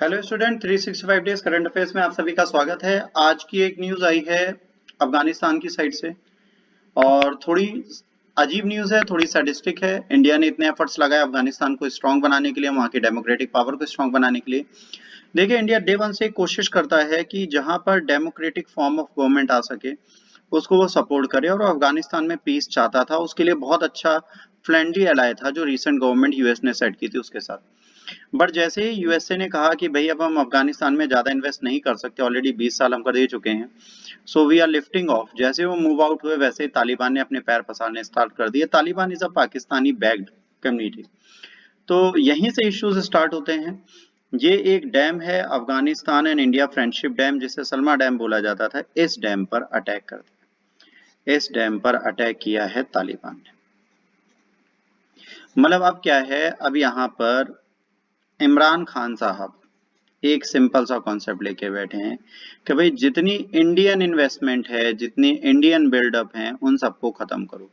Hello student, 365 days current affairs में आप सभी का स्वागत है। आज की एक न्यूज आई है अफगानिस्तान की साइड से और थोड़ी अजीब न्यूज है, थोड़ी सैडिस्टिक है। इंडिया ने इतने एफर्ट्स लगाए अफगानिस्तान को स्ट्रांग बनाने के लिए, वहां की डेमोक्रेटिक पावर को स्ट्रांग बनाने के लिए। देखिए, इंडिया डे वन से कोशिश करता है कि जहां पर डेमोक्रेटिक फॉर्म ऑफ गवर्नमेंट आ सके उसको वो सपोर्ट करे, और अफगानिस्तान में पीस चाहता था। उसके लिए बहुत अच्छा फ्रेंडली एलाय था जो रिसेंट गवर्नमेंट यूएस ने सेट की थी उसके साथ। बट जैसे ही यूएसए ने कहा कि भाई अब हम अफगानिस्तान में ज्यादा इन्वेस्ट नहीं कर सकते, ऑलरेडी 20 साल हम कर दे चुके हैं, so we are lifting off, जैसे वो मूव आउट हुए वैसे ही तालिबान ने अपने पैर पसारने स्टार्ट कर दिए। Taliban is a Pakistani backed community. तो यहीं से इश्यूज स्टार्ट होते हैं। ये एक डैम है Afghanistan and India friendship dam, जिसे सलमा डैम बोला जाता था। इस डैम पर अटैक कर दिया, इस डैम पर अटैक किया है तालिबान ने। मतलब अब क्या है, अब यहाँ पर इमरान खान साहब एक सिंपल सा कॉन्सेप्ट लेके बैठे हैं कि भाई जितनी इंडियन इन्वेस्टमेंट है, जितनी इंडियन बिल्डअप है, उन सबको खत्म करो।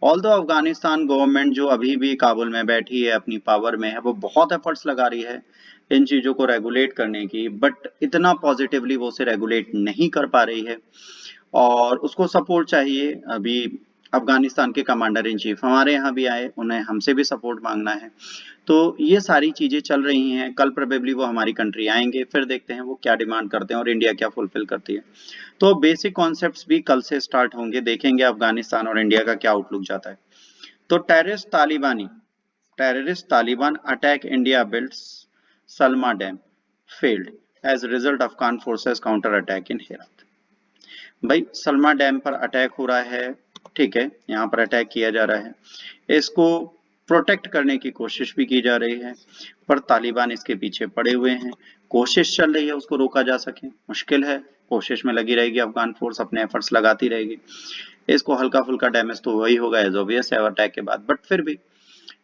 ऑल्दो अफगानिस्तान गवर्नमेंट जो अभी भी काबुल में बैठी है, अपनी पावर में है, वो बहुत एफर्ट्स लगा रही है इन चीजों को रेगुलेट करने की, बट इतना पॉजिटिवली वो उसे रेगुलेट नहीं कर पा रही है और उसको सपोर्ट चाहिए। अभी अफगानिस्तान के कमांडर इन चीफ हमारे यहाँ भी आए, उन्हें हमसे भी सपोर्ट मांगना है। तो ये सारी चीजें चल रही हैं। कल प्रोबेबली वो हमारी कंट्री आएंगे, फिर देखते हैं वो क्या डिमांड करते हैं और इंडिया क्या फुलफिल करती है। तो बेसिक कॉन्सेप्ट्स भी कल से स्टार्ट होंगे, देखेंगे अफगानिस्तान और इंडिया का क्या आउटलुक जाता है। तो terrorist Taliban attack India builds Salma dam failed as result Afghan forces counter attack in Herat. भाई सलमा डैम पर अटैक हो रहा है, ठीक है, यहाँ पर अटैक किया जा रहा है, इसको प्रोटेक्ट करने की कोशिश भी की जा रही है, पर तालिबान इसके पीछे पड़े हुए हैं। कोशिश चल रही है उसको रोका जा सके, मुश्किल है, कोशिश में लगी रहेगी अफगान फोर्स, अपने एफर्ट्स लगाती रहेगी। इसको हल्का फुल्का डैमेज तो वही होगा एज ऑब्वियस है अटैक के बाद, बट फिर भी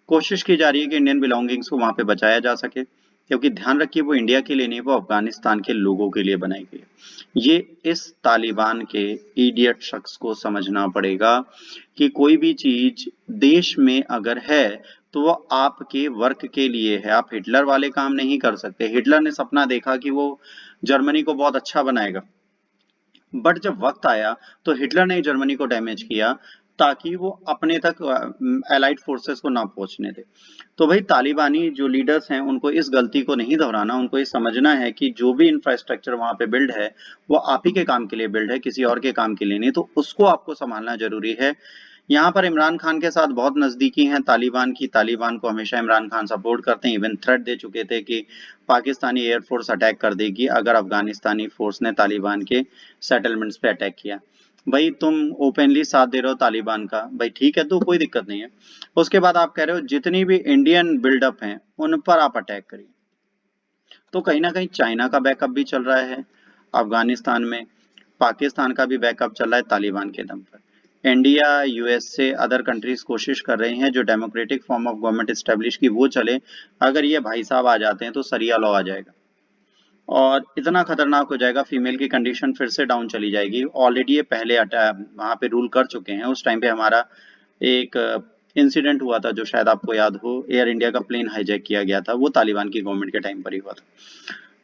कोशिश की जा रही है कि इंडियन बिलोंगिंग्स को वहां पे बचाया जा सके, क्योंकि ध्यान रखिए वो इंडिया के लिए नहीं, वो अफगानिस्तान के लोगों के लिए बनाई गई है। ये इस तालिबान के इडियट शख्स को समझना पड़ेगा कि कोई भी चीज देश में अगर है तो वो आपके वर्क के लिए है। आप हिटलर वाले काम नहीं कर सकते। हिटलर ने सपना देखा कि वो जर्मनी को बहुत अच्छा बनाएगा, बट जब वक्त आया तो हिटलर ने जर्मनी को डैमेज किया ताकि वो अपने तक एलाइड फोर्सेस को ना पहुंचने दे। तो भाई तालिबानी जो लीडर्स हैं उनको इस गलती को नहीं दोहराना, उनको ये समझना है कि जो भी इंफ्रास्ट्रक्चर वहां पे बिल्ड है वो आप ही के काम के लिए बिल्ड है, किसी और के काम के लिए नहीं। तो उसको आपको संभालना जरूरी है। यहाँ पर इमरान खान के साथ बहुत नजदीकी हैं तालिबान की, तालिबान को हमेशा इमरान खान सपोर्ट करते हैं, इवन थ्रेट दे चुके थे कि पाकिस्तानी एयरफोर्स अटैक कर देगी अगर अफगानिस्तानी फोर्स ने तालिबान के सेटलमेंट्स पे अटैक किया। भाई तुम ओपनली साथ दे रहे हो तालिबान का, भाई ठीक है, तो कोई दिक्कत नहीं है। उसके बाद आप कह रहे हो जितनी भी इंडियन बिल्डअप हैं उन पर आप अटैक करिए। तो कहीं ना कहीं चाइना का बैकअप भी चल रहा है अफगानिस्तान में, पाकिस्तान का भी बैकअप चल रहा है तालिबान के दम पर। इंडिया, यूएसए, अदर कंट्रीज कोशिश कर रही हैं जो democratic form of government establish की वो चले। अगर ये भाई साहब आ जाते हैं तो सरिया लॉ आ जाएगा और इतना खतरनाक हो जाएगा, फीमेल की कंडीशन फिर से डाउन चली जाएगी। ऑलरेडी ये पहले वहां पे रूल कर चुके हैं। उस टाइम पे हमारा एक इंसिडेंट हुआ था जो शायद आपको याद हो, एयर इंडिया का प्लेन हाईजैक किया गया था, वो तालिबान की गवर्नमेंट के टाइम पर ही हुआ था।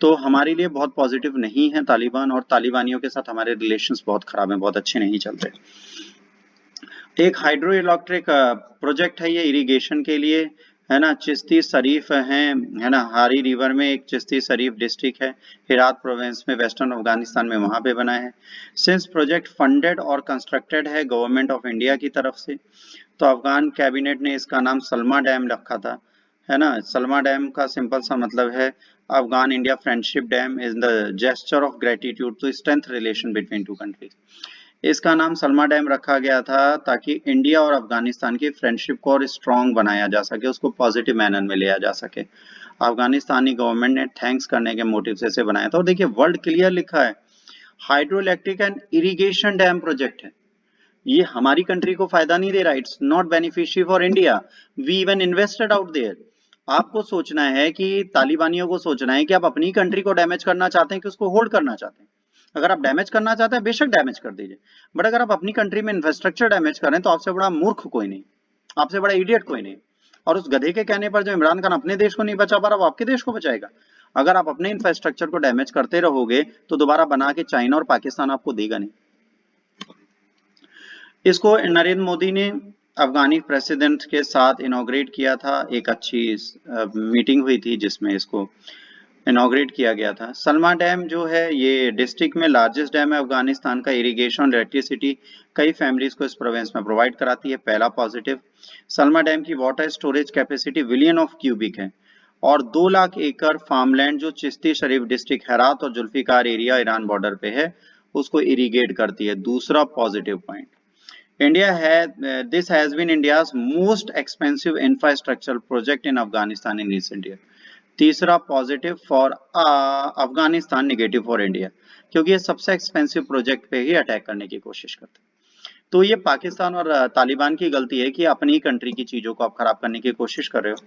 तो हमारे लिए बहुत पॉजिटिव नहीं है तालिबान, और तालिबानियों के साथ हमारे रिलेशंस बहुत खराब हैं, बहुत अच्छे नहीं चल रहे। एक हाइड्रो इलेक्ट्रिक प्रोजेक्ट है ये इरिगेशन के लिए, है ना। चिश्ती शरीफ है ना, हारी रिवर में एक चिश्ती शरीफ डिस्ट्रिक्ट है, हेरात प्रोविंस में, वेस्टर्न अफगानिस्तान में, वहां पे बना है। सिंस प्रोजेक्ट फंडेड और कंस्ट्रक्टेड है गवर्नमेंट ऑफ इंडिया की तरफ से, तो अफगान कैबिनेट ने इसका नाम सलमा डैम रखा था, है ना। सलमा डैम का सिंपल सा मतलब है Afghan India friendship dam is the gesture of gratitude to strength relation between two countries. इसका नाम सलमा डैम रखा गया था ताकि इंडिया और अफगानिस्तान की फ्रेंडशिप को और स्ट्रॉन्ग बनाया जा सके, उसको पॉजिटिव मैनर में लिया जा सके। अफगानिस्तानी गवर्नमेंट ने थैंक्स करने के मोटिव से इसे बनाया था। और देखिए वर्ल्ड क्लियर लिखा है, hydro electric and irrigation dam project है। ये हमारी कंट्री को फायदा नहीं दे रहा, it's not beneficial for India, we even invested out there. आपको सोचना है कि तालिबानियों को सोचना है कि आप अपनी कंट्री को डैमेज करना चाहते हैं कि उसको होल्ड करना चाहते हैं। अगर आप डैमेज करना चाहते हैं बेशक डैमेज कर दीजिए, बट अगर आप अपनी कंट्री में इंफ्रास्ट्रक्चर डैमेज कर रहे हैं तो आपसे बड़ा मूर्ख कोई नहीं, आपसे बड़ा इडियट कोई नहीं। और उस गधे के कहने पर जो इमरान खान अपने देश को नहीं बचा पा रहा वो आपके देश को बचाएगा। अगर आप अपने इंफ्रास्ट्रक्चर को डैमेज करते रहोगे तो दोबारा बना के चाइना और पाकिस्तान आपको देगा नहीं। इसको नरेंद्र मोदी ने अफगानी प्रेसिडेंट के साथ इनॉग्रेट किया था, एक अच्छी मीटिंग हुई थी जिसमें इसको इनॉग्रेट किया गया था। सलमा डैम जो है ये डिस्ट्रिक्ट में लार्जेस्ट डैम है अफगानिस्तान का, इरिगेशन इलेक्ट्रिसिटी कई फैमिलीज को इस प्रोविंस में प्रोवाइड कराती है, पहला पॉजिटिव। सलमा डैम की water storage capacity billion of cubic है और 2 लाख एकड़ फार्मलैंड जो चिश्ती शरीफ डिस्ट्रिक्ट हेरात और जुल्फिकार एरिया ईरान बॉर्डर पे है उसको इरिगेट करती है, दूसरा positive point. This has been India's most expensive infrastructure project in Afghanistan in recent year. तीसरा positive for Afghanistan, negative for India, क्योंकि ये सबसे एक्सपेंसिव प्रोजेक्ट पे ही अटैक करने की कोशिश करते हैं। तो ये पाकिस्तान और तालिबान की गलती है कि अपनी ही कंट्री की चीजों को आप खराब करने की कोशिश कर रहे हो।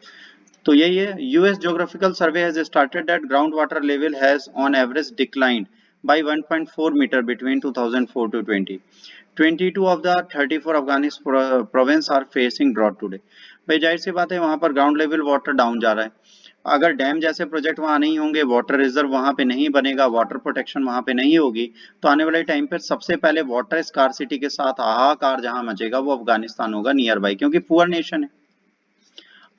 तो यही है, US geographical survey has started that ground water level has on average declined by 1.4 meter between 2004 to 20. 22 of the 34 Afghanistan province are facing drought today. भाई जाहिर सी बात है वहां पर ग्राउंड लेवल वाटर डाउन जा रहा है। अगर डैम जैसे प्रोजेक्ट वहां नहीं होंगे, वाटर रिजर्व वहां पे नहीं बनेगा, वाटर प्रोटेक्शन वहां पे नहीं होगी, तो आने वाले टाइम पर सबसे पहले वाटर स्कार्सिटी के साथ हाहाकार जहां मचेगा वो अफगानिस्तान होगा नियर बाई, क्योंकि पुअर नेशन है,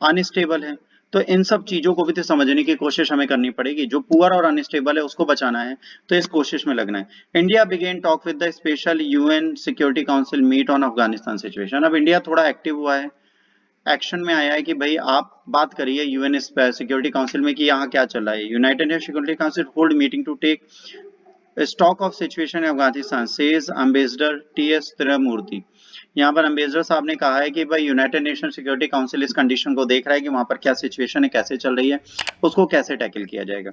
अनस्टेबल है। तो इन सब चीजों को भी तो समझने की कोशिश हमें करनी पड़ेगी। जो पुअर और अनस्टेबल है उसको बचाना है तो इस कोशिश में लगना है। India began talk with the special UN security council meet on Afghanistan situation. अब इंडिया थोड़ा एक्टिव हुआ है, एक्शन में आया है कि भाई आप बात करिए यूएन सिक्योरिटी काउंसिल में कि यहाँ क्या चल रहा है। United nation security council hold meeting to take stock of situation in Afghanistan, says ambassador TS Tirumurti. यहाँ पर एम्बेसडर साहब ने कहा है कि भाई यूनाइटेड नेशन सिक्योरिटी काउंसिल इस कंडीशन को देख रहा है कि वहां पर क्या सिचुएशन है, कैसे चल रही है, उसको कैसे टैकल किया जाएगा।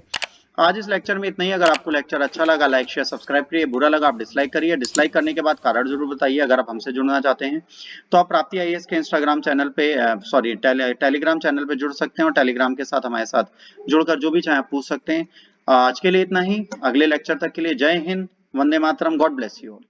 आज इस लेक्चर में इतना ही। अगर आपको लेक्चर अच्छा लगा लाइक शेयर सब्सक्राइब करिए, बुरा लगा आप डिसलाइक करिए। डिसलाइक करने के बाद कारण जरूर बताइए। अगर आप हमसे जुड़ना चाहते हैं तो आप प्राप्ति आईएएस के इंस्टाग्राम चैनल पे टेलीग्राम चैनल पे जुड़ सकते हैं और टेलीग्राम के साथ हमारे साथ जुड़कर जो भी चाहे पूछ सकते हैं। आज के लिए इतना ही। अगले लेक्चर तक के लिए जय Hind, Vande Mataram, God bless you all.